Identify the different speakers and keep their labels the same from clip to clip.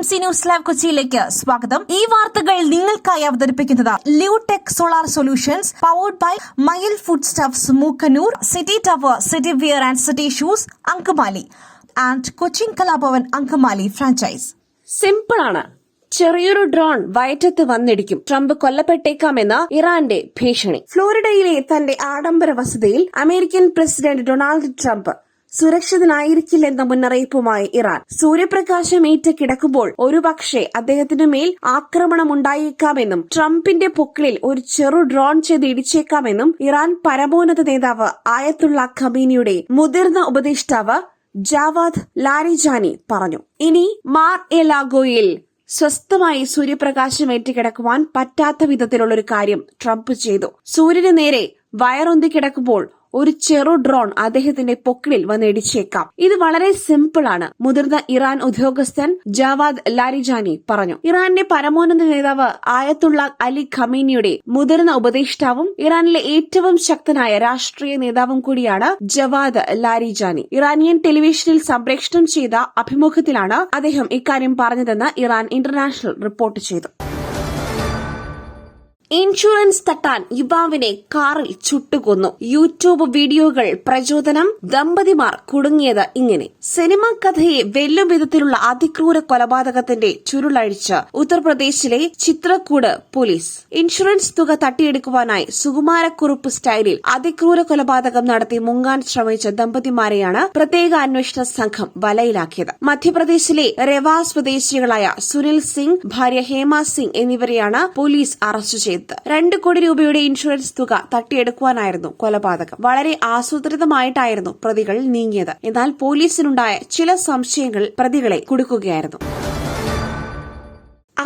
Speaker 1: MC news live കൊച്ചിയിലേക്ക് സ്വാഗതം. ഈ വാർത്തകൾ നിങ്ങൾക്കായി അവതരിപ്പിക്കുന്നത് Leotech solar solutions, powered by Mayil food stuffs, Mookkannoor, city tower, city wear and city shoes, Angamaly and Cochin Kalabhavan Angamaly franchise.
Speaker 2: Simple ആണ്. ചെറിയൊരു ഡ്രോൺ വയറ്റത്ത് വന്നിടിക്കും, ട്രംപ് കൊല്ലപ്പെട്ടേക്കാമെന്ന് ഇറാന്റെ ഭീഷണി. ഫ്ലോറിഡയിലെ തന്റെ ആഡംബര വസതിയിൽ അമേരിക്കൻ പ്രസിഡന്റ് ഡൊണാൾഡ് ട്രംപ് സുരക്ഷിതനായിരിക്കില്ലെന്ന മുന്നറിയിപ്പുമായി ഇറാൻ. സൂര്യപ്രകാശം ഏറ്റ് കിടക്കുമ്പോൾ ഒരുപക്ഷെ അദ്ദേഹത്തിനു മേൽ ആക്രമണമുണ്ടായേക്കാമെന്നും ട്രംപിന്റെ പൊക്കിളിൽ ഒരു ചെറു ഡ്രോൺ ചെയ്ത് ഇടിച്ചേക്കാമെന്നും ഇറാൻ പരമോന്നത നേതാവ് ആയത്തുള്ള ഖമീനിയുടെ മുതിർന്ന ഉപദേഷ്ടാവ് ജാവാദ് ലാരിജാനി പറഞ്ഞു. ഇനി മാർ എ ലാഗോയിൽ സ്വസ്ഥമായി സൂര്യപ്രകാശം ഏറ്റുകിടക്കുവാൻ പറ്റാത്ത വിധത്തിലുള്ളൊരു കാര്യം ട്രംപ് ചെയ്തു. സൂര്യന് നേരെ വയറൊന്തി കിടക്കുമ്പോൾ ഒരു ചെറു ഡ്രോൺ അദ്ദേഹത്തിന്റെ പൊക്കിളിൽ വന്നിടിച്ചേക്കാം. ഇത് വളരെ സിമ്പിൾ ആണ്, മുതിർന്ന ഇറാൻ ഉദ്യോഗസ്ഥൻ ജാവാദ് ലാരിജാനി പറഞ്ഞു. ഇറാന്റെ പരമോന്നത നേതാവ് ആയത്തുള്ള അലി ഖമീനിയുടെ മുതിർന്ന ഉപദേഷ്ടാവും ഇറാനിലെ ഏറ്റവും ശക്തനായ രാഷ്ട്രീയ നേതാവും കൂടിയാണ് ജവാദ് ലാരിജാനി. ഇറാനിയൻ ടെലിവിഷനിൽ സംപ്രേഷണം ചെയ്ത അഭിമുഖത്തിലാണ് അദ്ദേഹം ഇക്കാര്യം പറഞ്ഞതെന്ന് ഇറാൻ ഇന്റർനാഷണൽ റിപ്പോർട്ട് ചെയ്തു. ഇൻഷുറൻസ് തട്ടാൻ യുവാവിനെ കാറിൽ ചുട്ടുകൊന്നു. യൂട്യൂബ് വീഡിയോകൾ പ്രചോദനം. ദമ്പതിമാർ കുടുങ്ങിയത് ഇങ്ങനെ. സിനിമാ കഥയെ വെല്ലും വിധത്തിലുള്ള അതിക്രൂര കൊലപാതകത്തിന്റെ ചുരുളഴിച്ച് ഉത്തർപ്രദേശിലെ ചിത്രകൂട് പോലീസ്. ഇൻഷുറൻസ് തുക തട്ടിയെടുക്കുവാനായി സുകുമാരക്കുറുപ്പ് സ്റ്റൈലിൽ അതിക്രൂര കൊലപാതകം നടത്തി മുങ്ങാൻ ശ്രമിച്ച ദമ്പതിമാരെയാണ് പ്രത്യേക അന്വേഷണ സംഘം വലയിലാക്കിയത്. മധ്യപ്രദേശിലെ രവാ സ്വദേശികളായ സുനിൽ സിംഗ്, ഭാര്യ ഹേമ സിംഗ് എന്നിവരെയാണ് പോലീസ് അറസ്റ്റ് ചെയ്തത്. 2 കോടി രൂപയുടെ ഇൻഷുറൻസ് തുക തട്ടിയെടുക്കുവാനായിരുന്നു കൊലപാതകം. വളരെ ആസൂത്രിതമായിട്ടായിരുന്നു പ്രതികൾ നീങ്ങിയത്. എന്നാൽ പോലീസിനുണ്ടായ ചില സംശയങ്ങൾ പ്രതികളെ കുടുക്കുകയായിരുന്നു.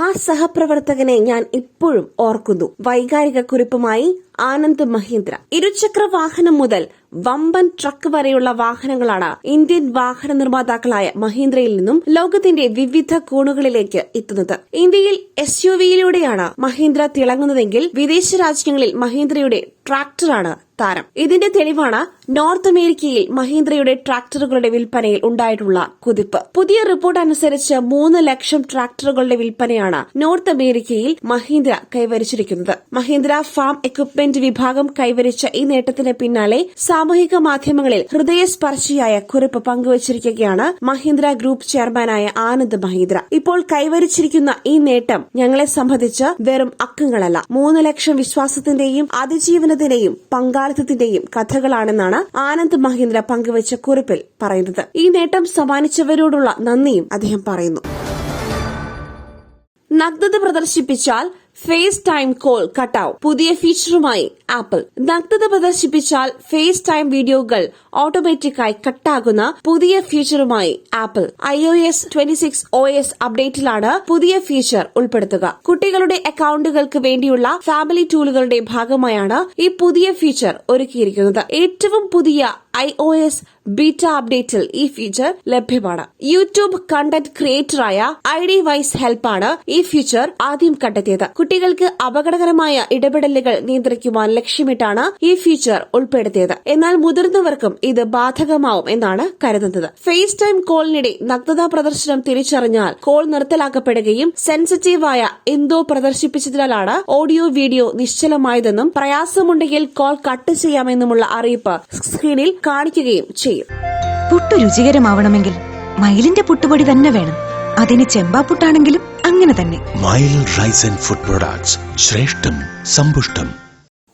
Speaker 2: ആ സഹപ്രവർത്തകനെ ഞാൻ ഇപ്പോഴും ഓർക്കുന്നു. വൈകാരിക കുറിപ്പുമായി ആനന്ദ് മഹീന്ദ്ര. ഇരുചക്ര വാഹനം മുതൽ വമ്പൻ ട്രക്ക് വരെയുള്ള വാഹനങ്ങളാണ് ഇന്ത്യൻ വാഹന നിർമ്മാതാക്കളായ മഹീന്ദ്രയിൽ നിന്നും ലോകത്തിന്റെ വിവിധ കോണുകളിലേക്ക് എത്തുന്നത്. ഇന്ത്യയിൽ SUVയിലൂടെയാണ് മഹീന്ദ്ര തിളങ്ങുന്നതെങ്കിൽ വിദേശ രാജ്യങ്ങളിൽ മഹീന്ദ്രയുടെ ട്രാക്ടറാണ് താരം. ഇതിന്റെ തെളിവാണ് നോർത്ത് അമേരിക്കയിൽ മഹീന്ദ്രയുടെ ട്രാക്ടറുകളുടെ വിൽപ്പനയിൽ ഉണ്ടായിട്ടുള്ള കുതിപ്പ്. പുതിയ റിപ്പോർട്ട് അനുസരിച്ച് 3 ലക്ഷം ട്രാക്ടറുകളുടെ വിൽപ്പനയാണ് നോർത്ത് അമേരിക്കയിൽ മഹീന്ദ്ര കൈവരിച്ചിരിക്കുന്നത്. മഹീന്ദ്ര ഫാം എക്വിപ്മെന്റ് വിഭാഗം കൈവരിച്ച ഈ നേട്ടത്തിന് പിന്നാലെ സാമൂഹിക മാധ്യമങ്ങളിൽ ഹൃദയസ്പർശിയായ കുറിപ്പ് പങ്കുവച്ചിരിക്കുകയാണ് മഹീന്ദ്ര ഗ്രൂപ്പ് ചെയർമാനായ ആനന്ദ് മഹീന്ദ്ര. ഇപ്പോൾ കൈവരിച്ചിരിക്കുന്ന ഈ നേട്ടം ഞങ്ങളെ സംബന്ധിച്ച് വെറും അക്കങ്ങളല്ല, 3 ലക്ഷം വിശ്വാസത്തിന്റെയും അതിജീവനത്തിന്റെയും പങ്കാളിത്തത്തിന്റെയും കഥകളാണെന്നാണ് ആനന്ദ് മഹീന്ദ്ര പങ്കുവച്ച കുറിപ്പിൽ പറയുന്നത്. ഈ നേട്ടം സമ്മാനിച്ചവരോടുള്ള നന്ദിയും അദ്ദേഹം പറയുന്നു. നഗ്നത പ്രദർശിപ്പിച്ചാൽ ഫേസ് ടൈം കോൾ കട്ടാവും. പുതിയ ഫീച്ചറുമായി ആപ്പിൾ. നഗ്നത പ്രദർശിപ്പിച്ചാൽ ഫേസ് ടൈം വീഡിയോകൾ ഓട്ടോമാറ്റിക്കായി കട്ടാകുന്ന പുതിയ ഫീച്ചറുമായി ആപ്പിൾ. iOS 26 OS അപ്ഡേറ്റിലാണ് പുതിയ ഫീച്ചർ ഉൾപ്പെടുത്തുക. കുട്ടികളുടെ അക്കൌണ്ടുകൾക്ക് വേണ്ടിയുള്ള ഫാമിലി ടൂളുകളുടെ ഭാഗമായാണ് ഈ പുതിയ ഫീച്ചർ ഒരുക്കിയിരിക്കുന്നത്. ഏറ്റവും പുതിയ iOS ബീറ്റ അപ്ഡേറ്റിൽ ഈ ഫീച്ചർ ലഭ്യമാണ്. യൂട്യൂബ് കണ്ടന്റ് ക്രിയേറ്ററായ ID വൈസ് ഹെൽപ്പാണ് ഈ ഫീച്ചർ ആദ്യം കണ്ടെത്തിയത്. കുട്ടികൾക്ക് അപകടകരമായ ഇടപെടലുകൾ നിയന്ത്രിക്കുവാൻ ലക്ഷ്യമിട്ടാണ് ഈ ഫീച്ചർ ഉൾപ്പെടുത്തിയത്. എന്നാൽ മുതിർന്നവർക്കും ഇത് ബാധകമാവും എന്നാണ് കരുതുന്നത്. ഫേസ് ടൈം കോളിനിടെ നഗ്നതാ പ്രദർശനം തിരിച്ചറിഞ്ഞാൽ കോൾ നിർത്തലാക്കപ്പെടുകയും സെൻസിറ്റീവായ എന്തോ പ്രദർശിപ്പിച്ചതിനാലാണ് ഓഡിയോ വീഡിയോ നിശ്ചലമായതെന്നും പ്രയാസമുണ്ടെങ്കിൽ കോൾ കട്ട് ചെയ്യാമെന്നുമുള്ള അറിയിപ്പ് സ്ക്രീനിൽ കാണിക്കുകയും ചെയ്യും.
Speaker 3: പുട്ടു രുചികരമാവണമെങ്കിൽ മയിലിന്റെ പുട്ടുപൊടി തന്നെ വേണം. അതിന് ചെമ്പാപ്പുട്ടാണെങ്കിലും അങ്ങനെ തന്നെ.
Speaker 4: മയിൽ റൈസ് ആൻഡ് ഫുഡ് പ്രൊഡക്ട്സ്, ശ്രേഷ്ഠം സമ്പുഷ്ടം.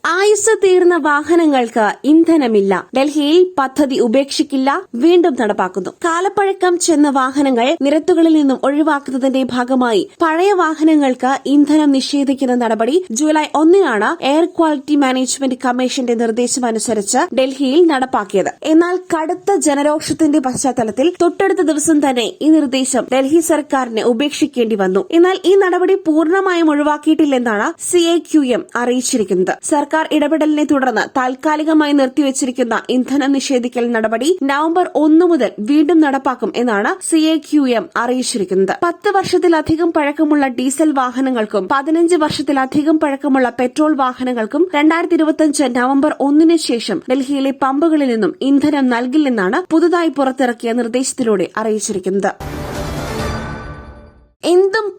Speaker 2: ആയുസ് തീർന്ന വാഹനങ്ങൾക്ക് ഇന്ധനമില്ല. ഡൽഹിയിൽ പദ്ധതി ഉപേക്ഷിക്കില്ല, വീണ്ടും നടപ്പാക്കുന്നു. കാലപ്പഴക്കം ചെന്ന വാഹനങ്ങൾ നിരത്തുകളിൽ നിന്നും ഒഴിവാക്കുന്നതിന്റെ ഭാഗമായി പഴയ വാഹനങ്ങൾക്ക് ഇന്ധനം നിഷേധിക്കുന്ന നടപടി ജൂലൈ 1 എയർ ക്വാളിറ്റി മാനേജ്മെന്റ് കമ്മീഷന്റെ നിർദ്ദേശമനുസരിച്ച് ഡൽഹിയിൽ നടപ്പാക്കിയത്. എന്നാൽ കടുത്ത ജനരോഷത്തിന്റെ പശ്ചാത്തലത്തിൽ തൊട്ടടുത്ത ദിവസം തന്നെ ഈ നിർദ്ദേശം ഡൽഹി സർക്കാരിന് ഉപേക്ഷിക്കേണ്ടി വന്നു. എന്നാൽ ഈ നടപടി പൂർണ്ണമായും ഒഴിവാക്കിയിട്ടില്ലെന്നാണ് CAQM അറിയിച്ചിരിക്കുന്നത്. സർക്കാർ ഇടപെടലിനെ തുടർന്ന് താൽക്കാലികമായി നിർത്തിവച്ചിരിക്കുന്ന ഇന്ധനം നിഷേധിക്കൽ നടപടി നവംബർ 1 മുതൽ വീണ്ടും നടപ്പാക്കും എന്നാണ് CAQM അറിയിച്ചിരിക്കുന്നത്. 10 വർഷത്തിലധികം പഴക്കമുള്ള ഡീസൽ വാഹനങ്ങൾക്കും 15 വർഷത്തിലധികം പഴക്കമുള്ള പെട്രോൾ വാഹനങ്ങൾക്കും 2025 നവംബർ 1 ശേഷം ഡൽഹിയിലെ പമ്പുകളിൽ നിന്നും ഇന്ധനം നൽകില്ലെന്നാണ് പുതുതായി പുറത്തിറക്കിയ നിർദ്ദേശത്തിലൂടെ അറിയിച്ചിരിക്കുന്നത്.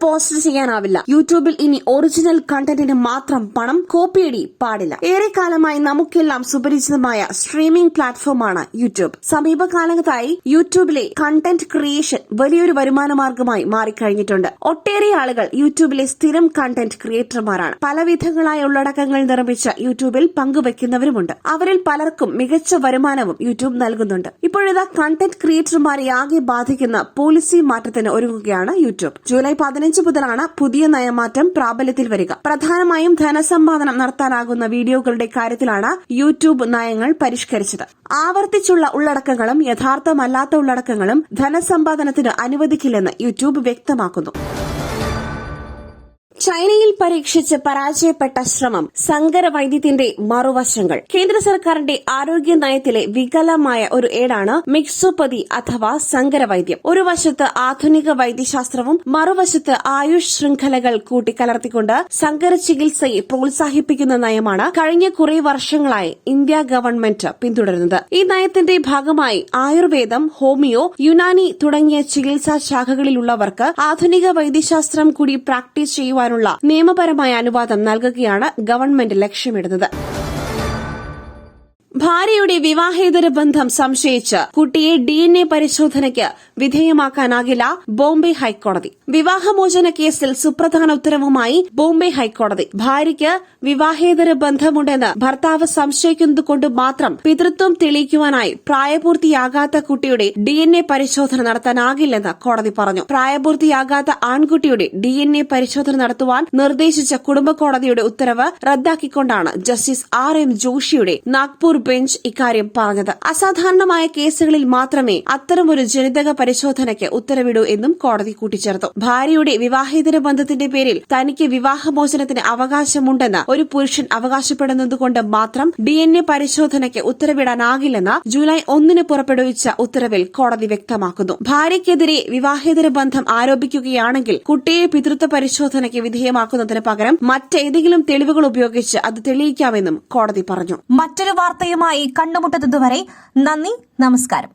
Speaker 2: പോസ്റ്റ് ചെയ്യാനാവില്ല. യൂട്യൂബിൽ ഇനി ഒറിജിനൽ കണ്ടന്റിന് മാത്രം പണം, കോപ്പിയടി പാടില്ല. ഏറെക്കാലമായി നമുക്കെല്ലാം സുപരിചിതമായ സ്ട്രീമിംഗ് പ്ലാറ്റ്ഫോമാണ് യൂട്യൂബ്. സമീപകാലത്തായി യൂട്യൂബിലെ കണ്ടന്റ് ക്രിയേഷൻ വലിയൊരു വരുമാന മാർഗമായി മാറിക്കഴിഞ്ഞിട്ടുണ്ട്. ഒട്ടേറെ ആളുകൾ യൂട്യൂബിലെ സ്ഥിരം കണ്ടന്റ് ക്രിയേറ്റർമാരാണ്. പലവിധങ്ങളായ ഉള്ളടക്കങ്ങൾ നിർമ്മിച്ച യൂട്യൂബിൽ പങ്കുവെക്കുന്നവരുമുണ്ട്. അവരിൽ പലർക്കും മികച്ച വരുമാനവും യൂട്യൂബ് നൽകുന്നുണ്ട്. ഇപ്പോഴിതാ കണ്ടന്റ് ക്രിയേറ്റർമാരെ ആകെ ബാധിക്കുന്ന പോളിസി മാറ്റത്തിന് ഒരുങ്ങുകയാണ് യൂട്യൂബ്. ജൂലൈ 15 മുതലാണ് പുതിയ നയമാറ്റം പ്രാബല്യത്തിൽ വരിക. പ്രധാനമായും ധനസമ്പാദനം നടത്താനാകുന്ന വീഡിയോകളുടെ കാര്യത്തിലാണ് യൂട്യൂബ് നയങ്ങൾ പരിഷ്കരിച്ചത്. ആവർത്തിച്ചുള്ള ഉള്ളടക്കങ്ങളും യഥാർത്ഥമല്ലാത്ത ഉള്ളടക്കങ്ങളും ധനസമ്പാദനത്തിന് അനുവദിക്കില്ലെന്ന് യൂട്യൂബ് വ്യക്തമാക്കുന്നു. ചൈനയിൽ പരീക്ഷിച്ച് പരാജയപ്പെട്ട ശ്രമം, സങ്കരവൈദ്യത്തിന്റെ മറുവശങ്ങൾ. കേന്ദ്ര സർക്കാരിന്റെ ആരോഗ്യ നയത്തിലെ വികലമായ ഒരു ഏടാണ് മിക്സോപ്പതി അഥവാ സങ്കരവൈദ്യം. ഒരു വശത്ത് ആധുനിക വൈദ്യശാസ്ത്രവും മറുവശത്ത് ആയുഷ് ശൃംഖലകൾ കൂട്ടിക്കലർത്തിക്കൊണ്ട് സങ്കര ചികിത്സയെ പ്രോത്സാഹിപ്പിക്കുന്ന നയമാണ് കഴിഞ്ഞ കുറെ വർഷങ്ങളായി ഇന്ത്യ ഗവൺമെന്റ് പിന്തുടരുന്നത്. ഈ നയത്തിന്റെ ഭാഗമായി ആയുർവേദം, ഹോമിയോ, യുനാനി തുടങ്ങിയ ചികിത്സാ ശാഖകളിലുള്ളവർക്ക് ആധുനിക വൈദ്യശാസ്ത്രം കൂടി പ്രാക്ടീസ് ചെയ്യുവാൻ നിയമപരമായ അനുവാദം നൽകുകയാണ് ഗവൺമെന്റ് ലക്ഷ്യമിടുന്നത്. ഭാര്യയുടെ വിവാഹേതര ബന്ധം സംശയിച്ച് കുട്ടിയെ DNA പരിശോധനയ്ക്ക് വിധേയമാക്കാനാകില്ല ബോംബെ ഹൈക്കോടതി. വിവാഹമോചന കേസിൽ സുപ്രധാന ഉത്തരവുമായി ബോംബെ ഹൈക്കോടതി. ഭാര്യയ്ക്ക് വിവാഹേതര ബന്ധമുണ്ടെന്ന് ഭർത്താവ് സംശയിക്കുന്നതുകൊണ്ട് മാത്രം പിതൃത്വം തെളിയിക്കുവാനായി പ്രായപൂർത്തിയാകാത്ത കുട്ടിയുടെ DNA പരിശോധന നടത്താനാകില്ലെന്ന് കോടതി പറഞ്ഞു. പ്രായപൂർത്തിയാകാത്ത ആൺകുട്ടിയുടെ DNA പരിശോധന നടത്തുവാൻ നിർദ്ദേശിച്ച കുടുംബ കോടതിയുടെ ഉത്തരവ് റദ്ദാക്കിക്കൊണ്ടാണ് ജസ്റ്റിസ് RM ജോഷിയുടെ നാഗ്പൂർ ബെഞ്ച് ഇക്കാര്യം പറഞ്ഞത്. അസാധാരണമായ കേസുകളിൽ മാത്രമേ അത്തരമൊരു ജനിതക പരിശോധനയ്ക്ക് ഉത്തരവിടൂ എന്നും കോടതി കൂട്ടിച്ചേർത്തു. ഭാര്യയുടെ വിവാഹേതര ബന്ധത്തിന്റെ പേരിൽ തനിക്ക് വിവാഹമോചനത്തിന് അവകാശമുണ്ടെന്ന് ഒരു പുരുഷൻ അവകാശപ്പെടുന്നതുകൊണ്ട് മാത്രം DNA പരിശോധനയ്ക്ക് ഉത്തരവിടാനാകില്ലെന്ന് ജൂലൈ 1 പുറപ്പെടുവിച്ച ഉത്തരവിൽ കോടതി വ്യക്തമാക്കുന്നു. ഭാര്യയ്ക്കെതിരെ വിവാഹേതര ബന്ധം ആരോപിക്കുകയാണെങ്കിൽ കുട്ടിയെ പിതൃത്വ പരിശോധനയ്ക്ക് വിധേയമാക്കുന്നതിന് പകരം മറ്റേതെങ്കിലും തെളിവുകൾ ഉപയോഗിച്ച് അത് തെളിയിക്കാമെന്നും കോടതി പറഞ്ഞു.
Speaker 1: മറ്റൊരു വാർത്തയുമായി കണ്ടുമുട്ടുന്നതുവരെ നന്ദി, നമസ്കാരം.